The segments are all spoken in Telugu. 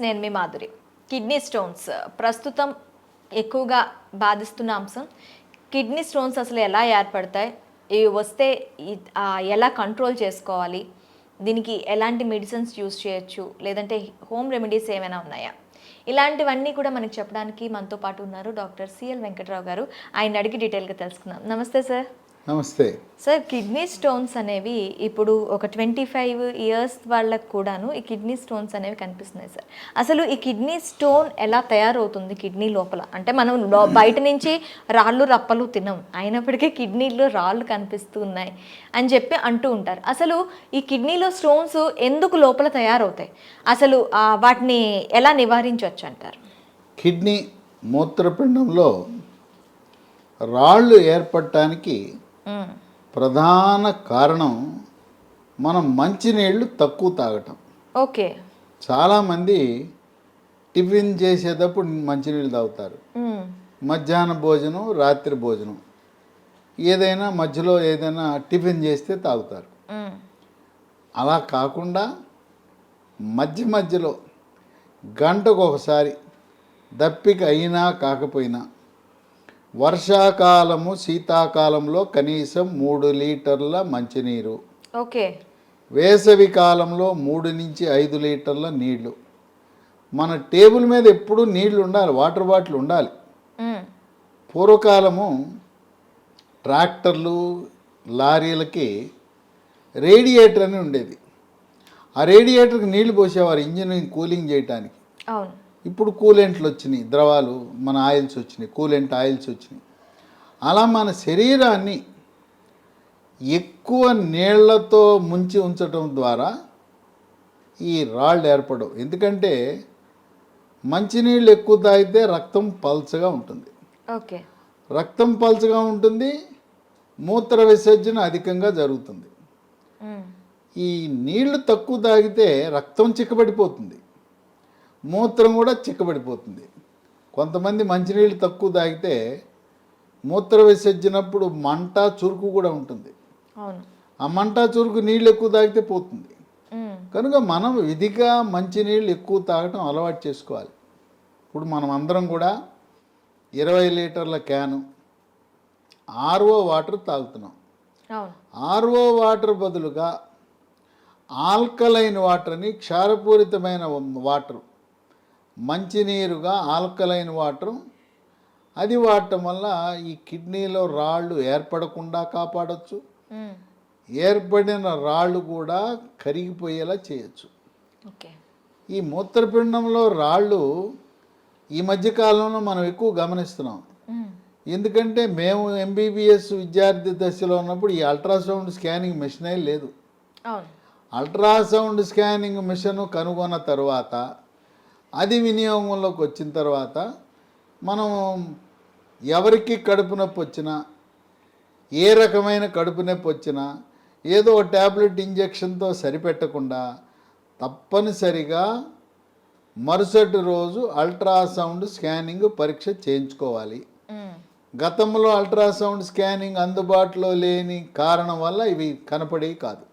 నేను మీ మాధురి. కిడ్నీ స్టోన్స్ ప్రస్తుతం ఎక్కువగా బాధిస్తున్న అంశం. కిడ్నీ స్టోన్స్ అసలు ఎలా ఏర్పడతాయి, ఇవి వస్తే ఎలా కంట్రోల్ చేసుకోవాలి, దీనికి ఎలాంటి మెడిసిన్స్ యూస్ చేయొచ్చు, లేదంటే హోమ్ రెమెడీస్ ఏమైనా ఉన్నాయా, ఇలాంటివన్నీ కూడా మనకి చెప్పడానికి మనతో పాటు ఉన్నారు డాక్టర్ సిఎల్ వెంకట్రావు గారు. ఆయన అడిగి డీటెయిల్గా తెలుసుకుందాం. నమస్తే సార్. నమస్తే సార్, కిడ్నీ స్టోన్స్ అనేవి ఇప్పుడు ఒక 25 ఇయర్స్ వాళ్ళకు కూడాను ఈ కిడ్నీ స్టోన్స్ అనేవి కనిపిస్తున్నాయి సార్. అసలు ఈ కిడ్నీ స్టోన్ ఎలా తయారవుతుంది కిడ్నీ లోపల? అంటే మనం బయట నుంచి రాళ్ళు రప్పలు తినం, అయినప్పటికీ కిడ్నీలో రాళ్ళు కనిపిస్తూ ఉన్నాయి అని చెప్పి అంటూ ఉంటారు. అసలు ఈ కిడ్నీలో స్టోన్స్ ఎందుకు లోపల తయారవుతాయి, అసలు వాటిని ఎలా నివారించవచ్చు అంటారు? కిడ్నీ మూత్రపిండంలో రాళ్ళు ఏర్పడటానికి ప్రధాన కారణం మనం మంచినీళ్ళు తక్కువ తాగటం. ఓకే. చాలామంది టిఫిన్ చేసేటప్పుడు మంచినీళ్ళు తాగుతారు, మధ్యాహ్న భోజనం, రాత్రి భోజనం, ఏదైనా మధ్యలో ఏదైనా టిఫిన్ చేస్తే తాగుతారు. అలా కాకుండా మధ్య మధ్యలో గంటకు ఒకసారి దప్పిక అయినా కాకపోయినా వర్షాకాలము శీతాకాలంలో కనీసం 3 లీటర్ల మంచినీరు, ఓకే, వేసవి కాలంలో 3 నుంచి 5 లీటర్ల నీళ్లు. మన టేబుల్ మీద ఎప్పుడూ నీళ్లు ఉండాలి, వాటర్ బాటిల్ ఉండాలి. పూర్వకాలము ట్రాక్టర్లు లారీలకి రేడియేటర్ అని ఉండేది. ఆ రేడియేటర్కి నీళ్లు పోసేవారు ఇంజిన్ కూలింగ్ చేయడానికి. అవును. ఇప్పుడు కూలెంట్లు వచ్చినాయి, ద్రవాలు, మన ఆయిల్స్ వచ్చినాయి, కూలెంట్ ఆయిల్స్ వచ్చినాయి. అలా మన శరీరాన్ని ఎక్కువ నీళ్లతో ముంచి ఉంచడం ద్వారా ఈ రాళ్ళు ఏర్పడవు. ఎందుకంటే మంచినీళ్ళు ఎక్కువ తాగితే రక్తం పల్చగా ఉంటుంది. ఓకే. రక్తం పల్చగా ఉంటుంది, మూత్ర విసర్జన అధికంగా జరుగుతుంది. ఈ నీళ్లు తక్కువ తాగితే రక్తం చిక్కబడిపోతుంది, మూత్రం కూడా చిక్కబడిపోతుంది. కొంతమంది మంచినీళ్ళు తక్కువ తాగితే మూత్ర విసర్జనప్పుడు మంట చురుకు కూడా ఉంటుంది. ఆ మంట చురుకు నీళ్ళు ఎక్కువ తాగితే పోతుంది. కనుక మనం విధిగా మంచినీళ్ళు ఎక్కువ తాగటం అలవాటు చేసుకోవాలి. ఇప్పుడు మనం అందరం కూడా 20 లీటర్ల క్యాను ఆర్ఓ వాటర్ తాగుతున్నాం. ఆర్ఓ వాటర్ బదులుగా ఆల్కలైన్ వాటర్ని, క్షారపూరితమైన వాటర్, మంచినీరుగా ఆల్కలైన్ వాటర్, అది వాడటం వల్ల ఈ కిడ్నీలో రాళ్ళు ఏర్పడకుండా కాపాడచ్చు, ఏర్పడిన రాళ్ళు కూడా కరిగిపోయేలా చేయొచ్చు. ఈ మూత్రపిండంలో రాళ్ళు ఈ మధ్యకాలంలో మనం ఎక్కువ గమనిస్తున్నాం. ఎందుకంటే మేము ఎంబీబీఎస్ విద్యార్థి దశలో ఉన్నప్పుడు ఈ అల్ట్రాసౌండ్ స్కానింగ్ మిషనే లేదు. అల్ట్రాసౌండ్ స్కానింగ్ మిషన్ కనుగొన్న తర్వాత, అది వినియోగంలోకి వచ్చిన తర్వాత మనం ఎవరికి కడుపు నొప్పి వచ్చినా, ఏ రకమైన కడుపు నొప్పి వచ్చినా ఏదో ట్యాబ్లెట్ ఇంజెక్షన్తో సరిపెట్టకుండా తప్పనిసరిగా మరుసటి రోజు అల్ట్రాసౌండ్ స్కానింగ్ పరీక్ష చేయించుకోవాలి. గతంలో అల్ట్రాసౌండ్ స్కానింగ్ అందుబాటులో లేని కారణం వల్ల ఇవి కనపడేవి కాదు.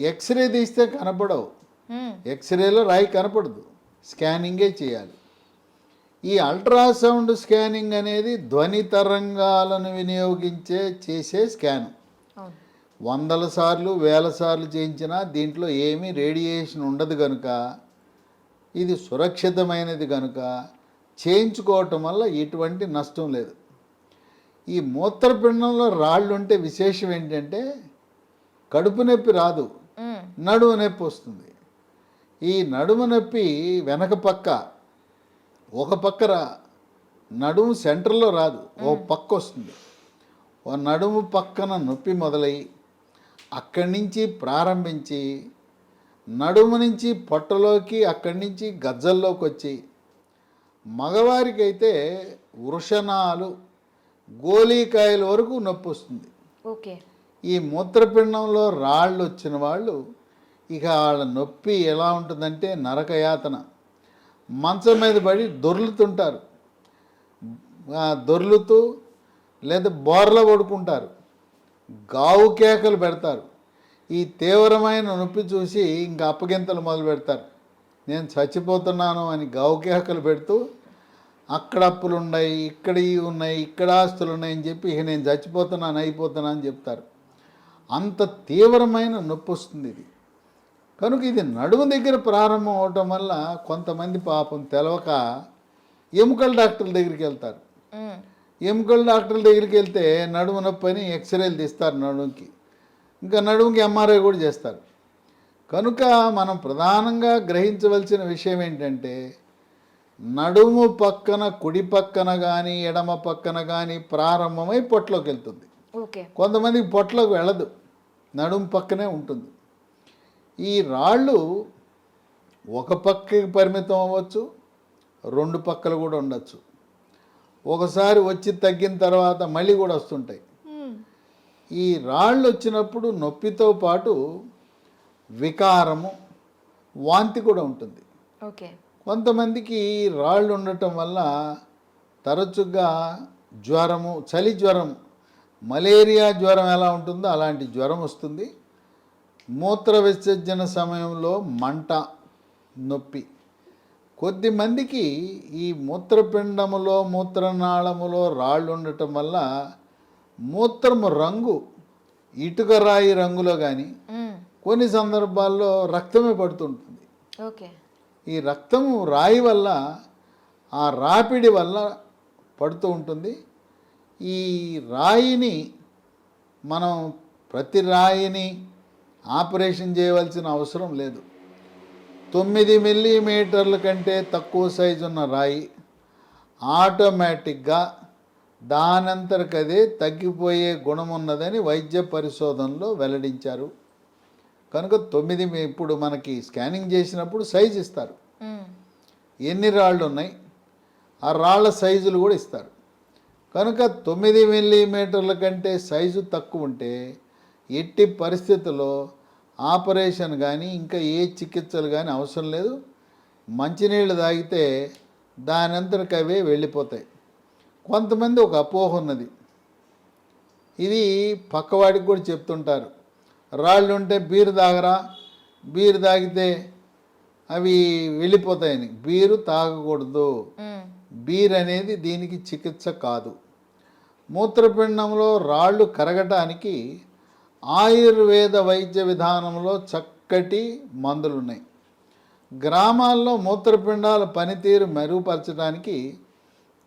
ఎక్స్రే తీస్తే కనపడవు, ఎక్స్రేలో రాయి కనపడదు, స్కానింగే చేయాలి. ఈ అల్ట్రాసౌండ్ స్కానింగ్ అనేది ధ్వని తరంగాలను చేసే స్కాన్. 100 సార్లు 1000 సార్లు చేయించినా దీంట్లో ఏమీ రేడియేషన్ ఉండదు కనుక, ఇది సురక్షితమైనది కనుక చేయించుకోవటం వల్ల ఎటువంటి నష్టం లేదు. ఈ మూత్రపిండంలో రాళ్ళు ఉంటే విశేషం ఏంటంటే కడుపు నొప్పి రాదు, నడుము నొప్పి వస్తుంది. ఈ నడుము నొప్పి వెనక పక్క, ఒక పక్క నడుము సెంటర్లో రాదు, ఓ పక్క వస్తుంది. ఓ నడుము పక్కన నొప్పి మొదలై అక్కడి నుంచి ప్రారంభించి నడుము నుంచి పొట్టలోకి, అక్కడి నుంచి గజ్జల్లోకి వచ్చి, మగవారికి అయితే వృషణాలు, గోలీకాయల వరకు నొప్పి వస్తుంది. ఈ మూత్రపిండంలో రాళ్ళు వచ్చిన వాళ్ళు ఇక వాళ్ళ నొప్పి ఎలా ఉంటుందంటే నరకయాతన. మంచం మీద పడి దొర్లుతుంటారు, దొర్లుతూ లేదా బోర్ల పడుకుంటారు, గావు కేకలు పెడతారు. ఈ తీవ్రమైన నొప్పి చూసి ఇంకా అప్పగింతలు మొదలు పెడతారు. నేను చచ్చిపోతున్నాను అని గౌకేకలు పెడుతూ అక్కడ అప్పులు ఉన్నాయి, ఇక్కడ ఇవి ఉన్నాయి, ఇక్కడ ఆస్తులు ఉన్నాయని చెప్పి ఇక నేను చచ్చిపోతున్నాను అయిపోతున్నాను అని చెప్తారు. అంత తీవ్రమైన నొప్పి వస్తుంది ఇది. కనుక ఇది నడుము దగ్గర ప్రారంభం అవటం వల్ల కొంతమంది పాపం తెలవక ఎముకల డాక్టర్ల దగ్గరికి వెళ్తారు. ఎముకల డాక్టర్ల దగ్గరికి వెళ్తే నడుము నొప్పి అని ఎక్స్రేలు తీస్తారు నడుముకి, ఇంకా నడుముకి ఎంఆర్ఐ కూడా చేస్తారు. కనుక మనం ప్రధానంగా గ్రహించవలసిన విషయం ఏంటంటే నడుము పక్కన కుడి పక్కన కానీ ఎడమ పక్కన కానీ ప్రారంభమై పొట్టలోకి వెళ్తుంది. ఓకే. కొంతమందికి పొట్టలోకి వెళ్ళదు, నడుము పక్కనే ఉంటుంది. ఈ రాళ్ళు ఒక పక్కకి పరిమితం అవ్వచ్చు, రెండు పక్కలు కూడా ఉండొచ్చు. ఒకసారి వచ్చి తగ్గిన తర్వాత మళ్ళీ కూడా వస్తుంటాయి. ఈ రాళ్ళు వచ్చినప్పుడు నొప్పితో పాటు వికారము, వాంతి కూడా ఉంటుంది. ఓకే. కొంతమందికి రాళ్ళు ఉండటం వల్ల తరచుగా జ్వరము, చలి జ్వరం, మలేరియా జ్వరం ఎలా ఉంటుందో అలాంటి జ్వరం వస్తుంది. మూత్ర విసర్జన సమయంలో మంట, నొప్పి. కొద్దిమందికి ఈ మూత్రపిండములో మూత్రనాళములో రాళ్ళు ఉండటం వల్ల మూత్రము రంగు ఇటుక రాయి రంగులో కానీ కొన్ని సందర్భాల్లో రక్తమే పడుతుంటుంది. ఓకే. ఈ రక్తము రాయి వల్ల, ఆ రాపిడి వల్ల పడుతూ ఉంటుంది. ఈ రాయిని మనం ప్రతి రాయిని ఆపరేషన్ చేయవలసిన అవసరం లేదు. 9 మిల్లీమీటర్ల కంటే తక్కువ సైజు ఉన్న రాయి ఆటోమేటిక్గా దానంతరకదే తగ్గిపోయే గుణం ఉన్నదని వైద్య పరిశోధనలో వెల్లడించారు. కనుక 9 ఇప్పుడు మనకి స్కానింగ్ చేసినప్పుడు సైజు ఇస్తారు, ఎన్ని రాళ్ళు ఉన్నాయి ఆ రాళ్ళ సైజులు కూడా ఇస్తారు. కనుక 9 మిల్లీమీటర్ల కంటే సైజు తక్కువ ఉంటే ఎట్టి పరిస్థితుల్లో ఆపరేషన్ కానీ ఇంకా ఏ చికిత్సలు కానీ అవసరం లేదు. మంచినీళ్ళు తాగితే దానంతరకు అవే వెళ్ళిపోతాయి. కొంతమంది ఒక అపోహ ఉన్నది, ఇది పక్కవాడికి కూడా చెప్తుంటారు, రాళ్ళు ఉంటే బీరు తాగరా, బీరు తాగితే అవి వెళ్ళిపోతాయని. బీరు తాగకూడదు. బీర్ అనేది దీనికి చికిత్స కాదు. మూత్రపిండంలో రాళ్ళు కరగటానికి ఆయుర్వేద వైద్య విధానంలో చక్కటి మందులు ఉన్నాయి. గ్రామాల్లో మూత్రపిండాల పనితీరు మెరుగుపరచడానికి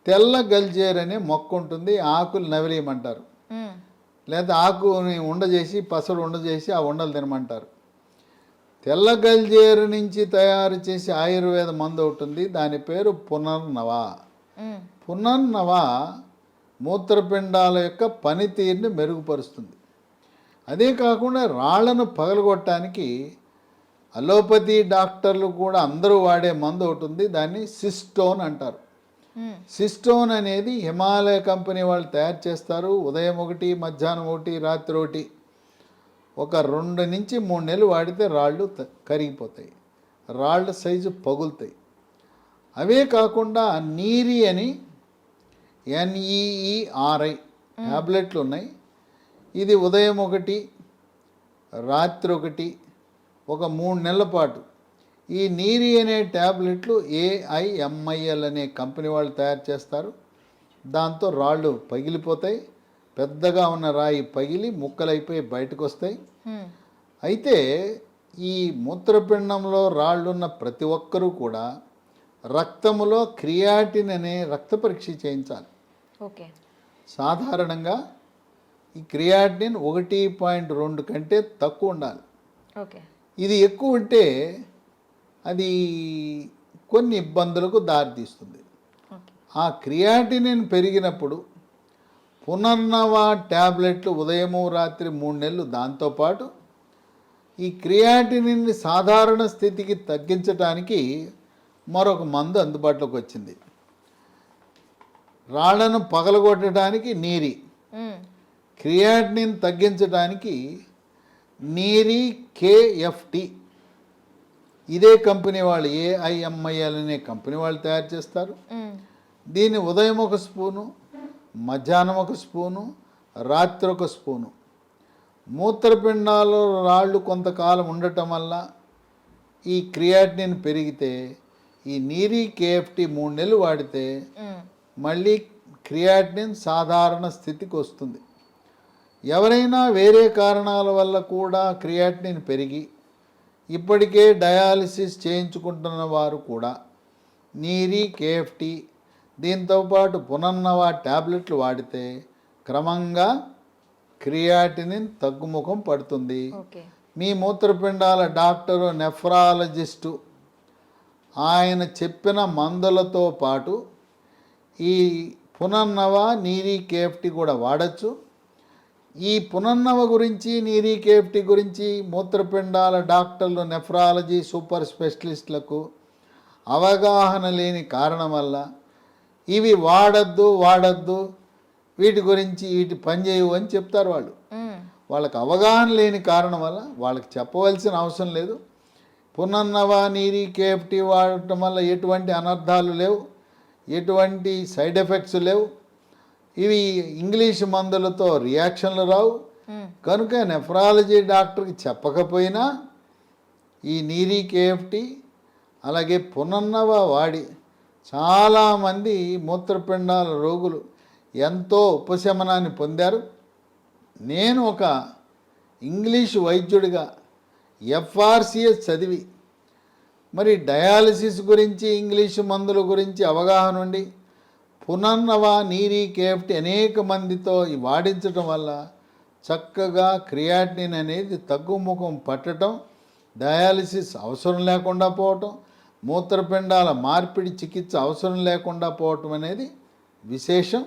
తెల్ల గల్జేరు అనే మొక్క ఉంటుంది, ఆకులు నవిలేయమంటారు, లేదా ఆకుని ఉండజేసి పసలు ఉండజేసి ఆ ఉండలు తినమంటారు. తెల్ల గల్జేరు నుంచి తయారు చేసి ఆయుర్వేద మందు ఉంటుంది, దాని పేరు పునర్నవ. పునర్నవ మూత్రపిండాల యొక్క పనితీరుని మెరుగుపరుస్తుంది. అదే కాకుండా రాళ్లను పగలగొట్టడానికి అలోపతి డాక్టర్లు కూడా అందరూ వాడే మందు ఒకటి ఉంది, దాన్ని సిస్టోన్ అంటారు. సిస్టోన్ అనేది హిమాలయ కంపెనీ వాళ్ళు తయారు చేస్తారు. ఉదయం 1, మధ్యాహ్నం 1, రాత్రి 1, ఒక 2 నుంచి 3 నెలలు వాడితే రాళ్ళు కరిగిపోతాయి, రాళ్ళ సైజు పగులుతాయి. అవే కాకుండా నీరి అని NEERI ట్యాబ్లెట్లు ఉన్నాయి. ఇది ఉదయం 1, రాత్రి 1, ఒక 3 నెలల పాటు. ఈ నీరి అనే ట్యాబ్లెట్లు AIMIL అనే కంపెనీ వాళ్ళు తయారు చేస్తారు. దాంతో రాళ్ళు పగిలిపోతాయి, పెద్దగా ఉన్న రాయి పగిలి ముక్కలైపోయి బయటకు వస్తాయి. అయితే ఈ మూత్రపిండంలో రాళ్ళున్న ప్రతి ఒక్కరూ కూడా రక్తములో క్రియాటిన్ అనే రక్త పరీక్ష చేయించాలి. ఓకే. సాధారణంగా ఈ క్రియాటిన్ 1.2 కంటే తక్కువ ఉండాలి. ఓకే. ఇది ఎక్కువ ఉంటే అది కొన్ని ఇబ్బందులకు దారితీస్తుంది. ఆ క్రియాటినిన్ పెరిగినప్పుడు పునర్నవ ట్యాబ్లెట్లు ఉదయము రాత్రి 3 నెలలు, దాంతోపాటు ఈ క్రియాటినిన్ని సాధారణ స్థితికి తగ్గించడానికి మరొక మందు అందుబాటులోకి వచ్చింది. రాళ్లను పగలగొట్టడానికి నీరి, క్రియాటినిన్ తగ్గించడానికి నీరి KFT. ఇదే కంపెనీ వాళ్ళు AIMIL అనే కంపెనీ వాళ్ళు తయారు చేస్తారు. దీన్ని ఉదయం 1 స్పూను, మధ్యాహ్నం 1 స్పూను, రాత్రి 1 స్పూను. మూత్రపిండాల్లో రాళ్ళు కొంతకాలం ఉండటం వల్ల ఈ క్రియాటినిన్ పెరిగితే ఈ నీరీ కేఎఫ్టీ 3 నెలలు వాడితే మళ్ళీ క్రియాటినిన్ సాధారణ స్థితికి వస్తుంది. ఎవరైనా వేరే కారణాల వల్ల కూడా క్రియాటినిన్ పెరిగి ఇప్పటికే డయాలిసిస్ చేయించుకుంటున్న వారు కూడా నీరీ కేఎఫ్టీ దీంతోపాటు పునర్నవ ట్యాబ్లెట్లు వాడితే క్రమంగా క్రియాటినిన్ తగ్గుముఖం పడుతుంది. మీ మూత్రపిండాల డాక్టరు నెఫ్రాలజిస్టు ఆయన చెప్పిన మందులతో పాటు ఈ పునర్నవ నీరీ కేఎఫ్టీ కూడా వాడచ్చు. ఈ పునర్నవ గురించి నీరీ కేఎఫ్టీ గురించి మూత్రపిండాల డాక్టర్లు నెఫ్రాలజీ సూపర్ స్పెషలిస్టులకు అవగాహన లేని కారణం వల్ల ఇవి వాడద్దు వీటి గురించి వీటి పనిచేయవు అని చెప్తారు వాళ్ళు. వాళ్ళకి అవగాహన లేని కారణం వల్ల వాళ్ళకి చెప్పవలసిన అవసరం లేదు. పునర్నవ నీరీ కేఎఫ్టీ వాడటం వల్ల ఎటువంటి అనర్థాలు లేవు, ఎటువంటి సైడ్ ఎఫెక్ట్స్ లేవు, ఇవి ఇంగ్లీష్ మందులతో రియాక్షన్లు రావు. కనుక నెఫ్రాలజీ డాక్టర్కి చెప్పకపోయినా ఈ నీరీ కేఎఫ్టీ అలాగే పునర్నవ వాడి చాలామంది మూత్రపిండాల రోగులు ఎంతో ఉపశమనాన్ని పొందారు. నేను ఒక ఇంగ్లీషు వైద్యుడిగా ఎఫ్ఆర్సిఎస్ చదివి మరి డయాలసిస్ గురించి ఇంగ్లీషు మందుల గురించి అవగాహన ఉండి పునర్నవ నీరీ కేఎఫ్టీ అనేక మందితో వాడించడం వల్ల చక్కగా క్రియాటినిన్ అనేది తగ్గుముఖం పట్టడం, డయాలసిస్ అవసరం లేకుండా పోవటం, మూత్రపిండాల మార్పిడి చికిత్స అవసరం లేకుండా పోవటం అనేది విశేషం.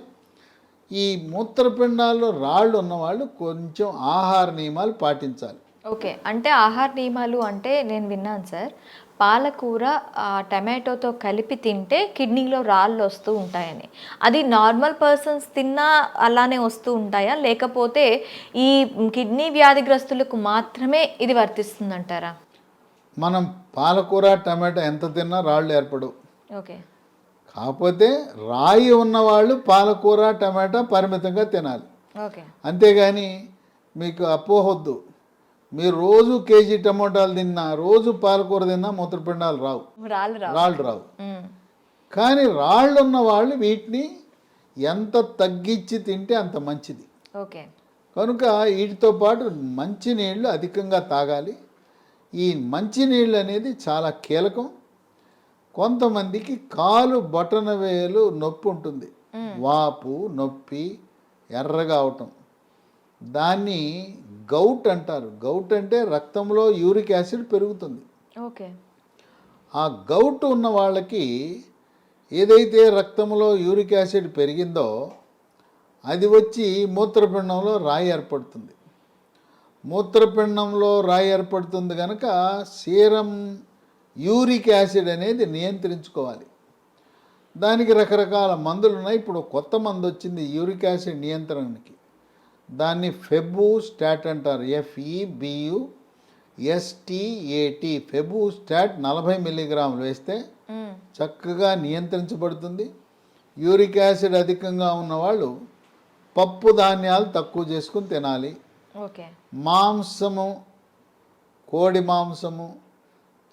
ఈ మూత్రపిండాల్లో రాళ్ళు ఉన్నవాళ్ళు కొంచెం ఆహార నియమాలు పాటించాలి. ఓకే, అంటే ఆహార నియమాలు అంటే నేను విన్నాను సార్, పాలకూర టమాటోతో కలిపి తింటే కిడ్నీలో రాళ్ళు వస్తూ ఉంటాయని. అది నార్మల్ పర్సన్స్ తిన్నా అలానే వస్తూ ఉంటాయా, లేకపోతే ఈ కిడ్నీ వ్యాధిగ్రస్తులకు మాత్రమే ఇది వర్తిస్తుందంటారా? మనం పాలకూర టమాటో ఎంత తిన్నా రాళ్ళు ఏర్పడవు. ఓకే, కాకపోతే రాయి ఉన్నవాళ్ళు పాలకూర టమాటా పరిమితంగా తినాలి. ఓకే, అంతేగాని మీకు అపోహొద్దు. మీరు రోజు కేజీ టమోటాలు తిన్నా, రోజు పాలకూర తిన్నా మూత్రపిండాలు రావు, రాళ్ళు రావు. కానీ రాళ్ళు ఉన్న వాళ్ళు వీటిని ఎంత తగ్గించి తింటే అంత మంచిది. ఓకే, కనుక వీటితో పాటు మంచినీళ్ళు అధికంగా తాగాలి. ఈ మంచినీళ్ళు అనేది చాలా కీలకం. కొంతమందికి కాలు బొటన వేలు నొప్పి ఉంటుంది, వాపు నొప్పి ఎర్రగా అవటం, దాన్ని గౌట్ అంటారు. గౌట్ అంటే రక్తంలో యూరిక్ యాసిడ్ పెరుగుతుంది. ఓకే, ఆ గౌట్ ఉన్న వాళ్ళకి ఏదైతే రక్తంలో యూరిక్ యాసిడ్ పెరిగిందో అది వచ్చి మూత్రపిండంలో రాయి ఏర్పడుతుంది. మూత్రపిండంలో రాయి ఏర్పడుతుంది కనుక సీరం యూరిక్ యాసిడ్ అనేది నియంత్రించుకోవాలి. దానికి రకరకాల మందులు ఉన్నాయి. ఇప్పుడు కొత్త మందు వచ్చింది యూరిక్ యాసిడ్ నియంత్రణకి, దాన్ని ఫెబుస్టాట్ అంటారు. FEBUSTAT ఫెబుస్టాట్ 40 మిల్లీగ్రాములు వేస్తే చక్కగా నియంత్రించబడుతుంది. యూరిక్ యాసిడ్ అధికంగా ఉన్నవాళ్ళు పప్పు ధాన్యాలు తక్కువ చేసుకుని తినాలి. ఓకే, మాంసము, కోడి మాంసము,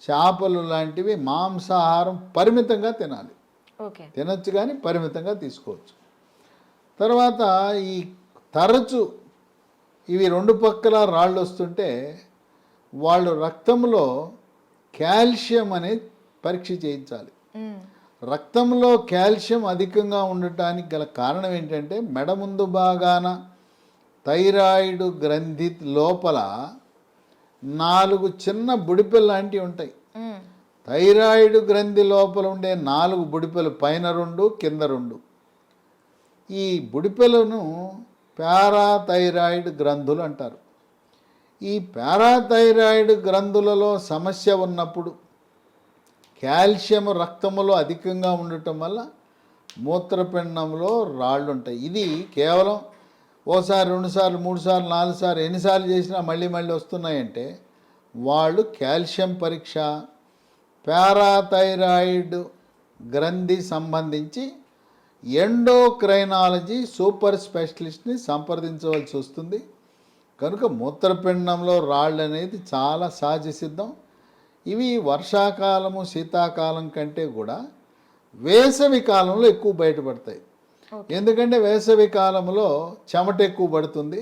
చేపలు లాంటివి మాంసాహారం పరిమితంగా తినాలి. ఓకే, తినచ్చు కానీ పరిమితంగా తీసుకోవచ్చు. తర్వాత ఈ తరచు ఇవి రెండు పక్కల రాళ్ళు వస్తుంటే వాళ్ళు రక్తంలో కాల్షియం అనేది పరీక్ష చేయించాలి. రక్తంలో కాల్షియం అధికంగా ఉండటానికి గల కారణం ఏంటంటే మెడ ముందు భాగాన థైరాయిడ్ గ్రంథి లోపల 4 చిన్న బుడిపెలు లాంటివి ఉంటాయి. థైరాయిడ్ గ్రంథి లోపల ఉండే 4 బుడిపెలు, పైన 2 కింద 2. ఈ బుడిపెలను పారాథైరాయిడ్ గ్రంథులు అంటారు. ఈ పారాథైరాయిడ్ గ్రంథులలో సమస్య ఉన్నప్పుడు కాల్షియం రక్తములో అధికంగా ఉండటం వల్ల మూత్రపిండంలో రాళ్ళు ఉంటాయి. ఇది కేవలం ఓసారి 2 సార్లు 3 సార్లు 4 సార్లు ఎన్నిసార్లు చేసినా మళ్ళీ వస్తున్నాయంటే వాళ్ళు కాల్షియం పరీక్ష, పారాథైరాయిడ్ గ్రంథి సంబంధించి ఎండోక్రైనాలజీ సూపర్ స్పెషలిస్ట్ని సంప్రదించవలసి వస్తుంది. కనుక మూత్రపిండంలో రాళ్ళు అనేది చాలా సహజ సిద్ధం. ఇవి వర్షాకాలము శీతాకాలం కంటే కూడా వేసవి కాలంలో ఎక్కువ బయటపడతాయి. ఎందుకంటే వేసవి కాలంలో చెమట ఎక్కువ పడుతుంది,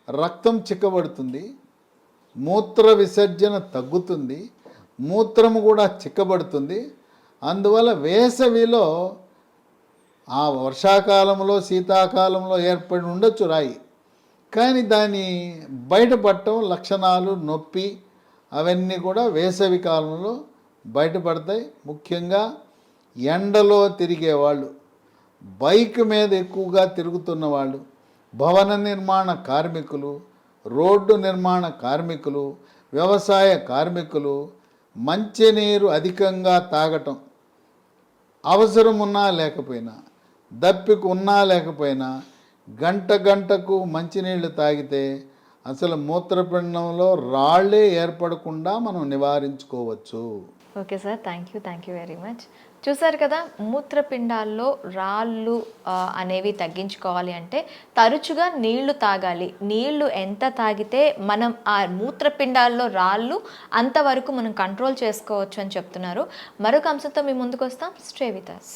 రక్తం చిక్కబడుతుంది, మూత్ర విసర్జన తగ్గుతుంది, మూత్రము కూడా చిక్కబడుతుంది. అందువల్ల వేసవిలో ఆ వర్షాకాలంలో శీతాకాలంలో ఏర్పడి ఉండొచ్చు రాయి, కానీ దాని బయటపడటం లక్షణాలు నొప్పి అవన్నీ కూడా వేసవి కాలంలో బయటపడతాయి. ముఖ్యంగా ఎండలో తిరిగేవాళ్ళు, బైక్ మీద ఎక్కువగా తిరుగుతున్న వాళ్ళు, భవన నిర్మాణ కార్మికులు, రోడ్డు నిర్మాణ కార్మికులు, వ్యవసాయ కార్మికులు, మంచినీరు అధికంగా తాగటం, అవసరం ఉన్నా లేకపోయినా, దప్పిక ఉన్నా లేకపోయినా గంటకు మంచినీళ్ళు తాగితే అసలు మూత్రపిండంలో రాళ్ళే ఏర్పడకుండా మనం నివారించుకోవచ్చు. Okay sir, thank you very much. చూసారు కదా, మూత్రపిండాల్లో రాళ్ళు అనేవి తగ్గించుకోవాలి అంటే తరచుగా నీళ్లు తాగాలి. నీళ్లు ఎంత తాగితే మనం ఆ మూత్రపిండాల్లో రాళ్ళు అంతవరకు మనం కంట్రోల్ చేసుకోవచ్చు అని చెప్తున్నారు. మరొక అంశంతో మీ ముందుకు వస్తాం. Stay with us.